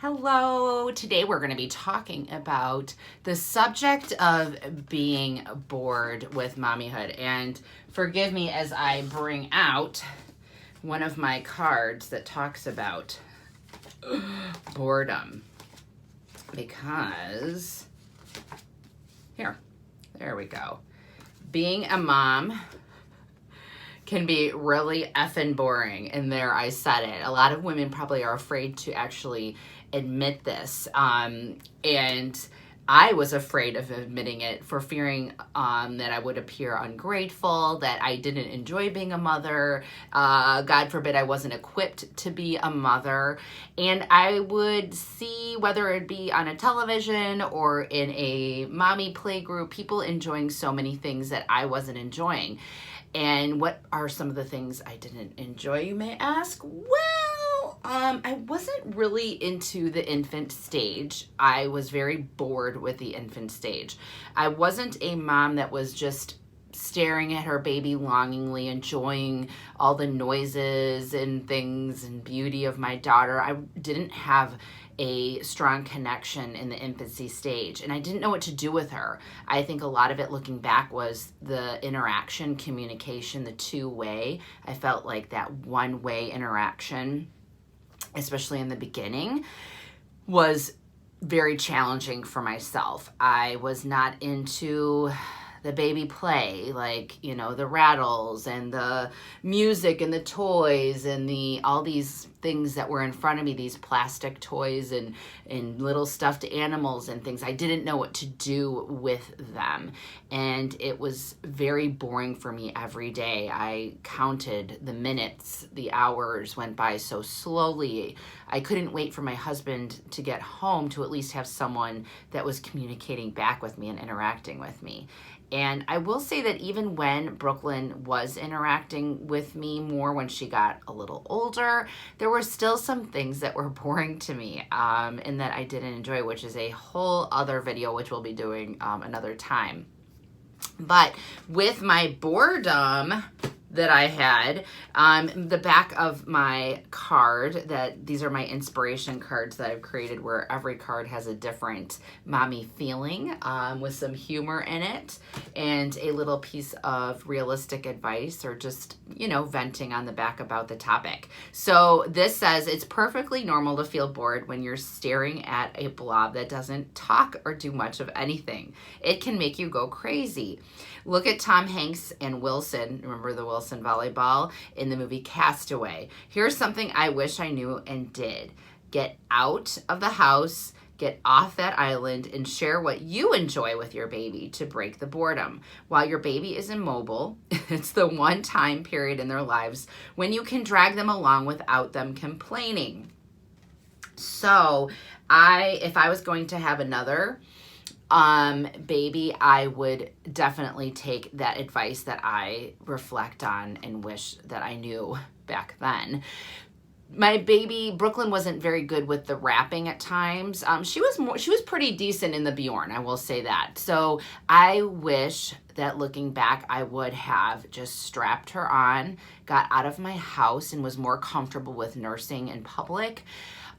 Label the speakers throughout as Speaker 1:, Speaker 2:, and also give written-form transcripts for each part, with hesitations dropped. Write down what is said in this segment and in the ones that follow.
Speaker 1: Hello. Today we're going to be talking about the subject of being bored with mommyhood. And forgive me as I bring out one of my cards that talks about boredom. Because, there we go. Being a mom can be really effing boring. And there I said it. A lot of women probably are afraid to actually admit this. And I was afraid of admitting it for fearing that I would appear ungrateful, that I didn't enjoy being a mother. God forbid I wasn't equipped to be a mother. And I would see, whether it be on a television or in a mommy play group, people enjoying so many things that I wasn't enjoying. And what are some of the things I didn't enjoy, you may ask? Well, I wasn't really into the infant stage. I was very bored with the infant stage. I wasn't a mom that was just staring at her baby longingly, enjoying all the noises and things and beauty of my daughter. I didn't have a strong connection in the infancy stage, and I didn't know what to do with her. I think a lot of it, looking back, was the interaction, communication, the two-way. I felt like that one-way interaction, especially in the beginning, was very challenging for myself. I was not into the baby play, like, the rattles and the music and the toys and all these things that were in front of me, these plastic toys and little stuffed animals and things. I didn't know what to do with them. And it was very boring for me every day. I counted the minutes, the hours went by so slowly. I couldn't wait for my husband to get home to at least have someone that was communicating back with me and interacting with me. And I will say that even when Brooklyn was interacting with me more when she got a little older, there were still some things that were boring to me and that I didn't enjoy, which is a whole other video, which we'll be doing another time. But with my boredom that I had, the back of my card, these are my inspiration cards that I've created, where every card has a different mommy feeling with some humor in it and a little piece of realistic advice, or just, venting on the back about the topic. So this says, it's perfectly normal to feel bored when you're staring at a blob that doesn't talk or do much of anything. It can make you go crazy. Look at Tom Hanks and Wilson, remember the Wilson volleyball, in the movie Castaway. Here's something I wish I knew and did. Get out of the house, get off that island, and share what you enjoy with your baby to break the boredom. While your baby is immobile, it's the one time period in their lives when you can drag them along without them complaining. So if I was going to have another baby, I would definitely take that advice that I reflect on and wish that I knew back then. My baby Brooklyn wasn't very good with the wrapping at times. She was pretty decent in the Bjorn, I will say that. So I wish that, looking back, I would have just strapped her on, got out of my house, and was more comfortable with nursing in public.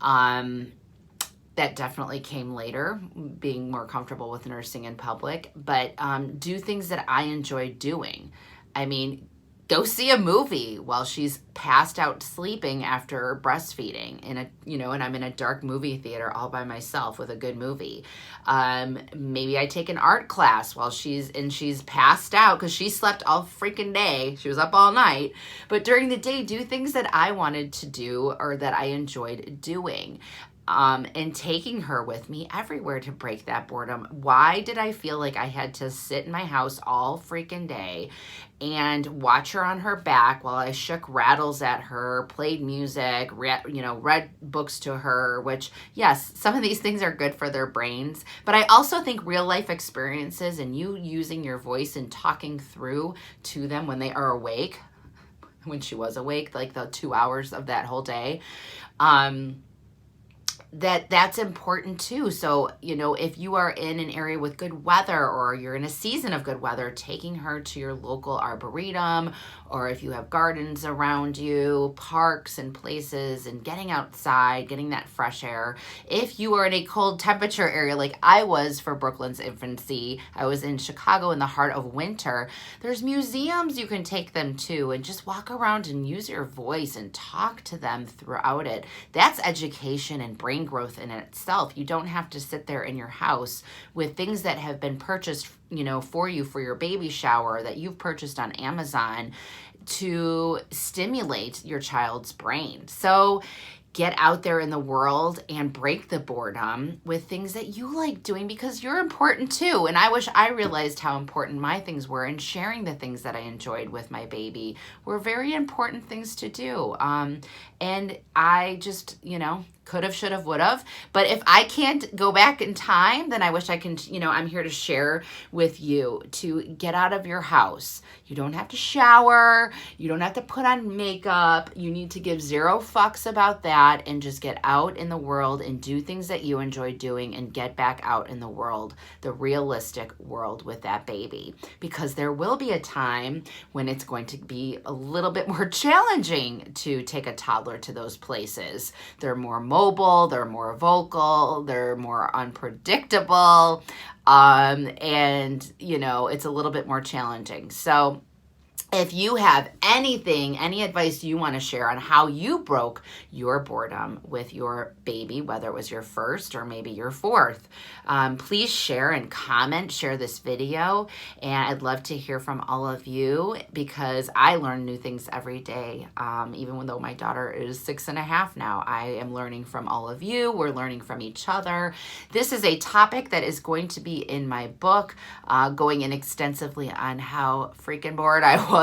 Speaker 1: That definitely came later, being more comfortable with nursing in public, but do things that I enjoy doing. I mean, go see a movie while she's passed out sleeping after breastfeeding and I'm in a dark movie theater all by myself with a good movie. Maybe I take an art class while she's passed out because she slept all freaking day. She was up all night. But during the day, do things that I wanted to do or that I enjoyed doing. And taking her with me everywhere to break that boredom. Why did I feel like I had to sit in my house all freaking day and watch her on her back while I shook rattles at her, played music, read books to her, which, yes, some of these things are good for their brains, but I also think real life experiences and you using your voice and talking through to them when they are awake, when she was awake, like the 2 hours of that whole day, that's important too. So, if you are in an area with good weather, or you're in a season of good weather, taking her to your local arboretum, or if you have gardens around you, parks and places, and getting outside, getting that fresh air. If you are in a cold temperature area like I was for Brooklyn's infancy, I was in Chicago in the heart of winter, there's museums you can take them to and just walk around and use your voice and talk to them throughout it. That's education and brain growth in itself. You don't have to sit there in your house with things that have been purchased, for you for your baby shower, that you've purchased on Amazon, to stimulate your child's brain. So get out there in the world and break the boredom with things that you like doing, because you're important too. And I wish I realized how important my things were, and sharing the things that I enjoyed with my baby were very important things to do. And I just, could have, should have, would have. But if I can't go back in time, then I wish I can, I'm here to share with you to get out of your house. You don't have to shower. You don't have to put on makeup. You need to give zero fucks about that and just get out in the world and do things that you enjoy doing, and get back out in the world, the realistic world, with that baby. Because there will be a time when it's going to be a little bit more challenging to take a toddler to those places. They're more mobile, they're more vocal, they're more unpredictable, and it's a little bit more challenging. So if you have any advice you want to share on how you broke your boredom with your baby, whether it was your first or maybe your fourth, please share and comment, share this video. And I'd love to hear from all of you, because I learn new things every day. Even though my daughter is 6.5 now, I am learning from all of you. We're learning from each other. This is a topic that is going to be in my book, going in extensively on how freaking bored I was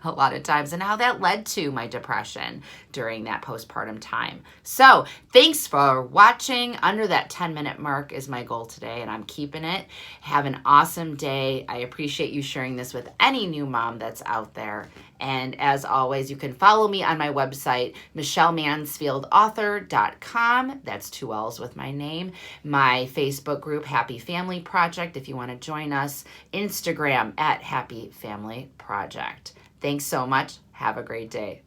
Speaker 1: a lot of times, and how that led to my depression during that postpartum time. So thanks for watching. Under that 10-minute mark is my goal today, and I'm keeping it. Have an awesome day. I appreciate you sharing this with any new mom that's out there. And as always, you can follow me on my website, michellemansfieldauthor.com. That's 2 L's with my name. My Facebook group, Happy Family Project, if you want to join us. Instagram @Happy Family Project. Thanks so much. Have a great day.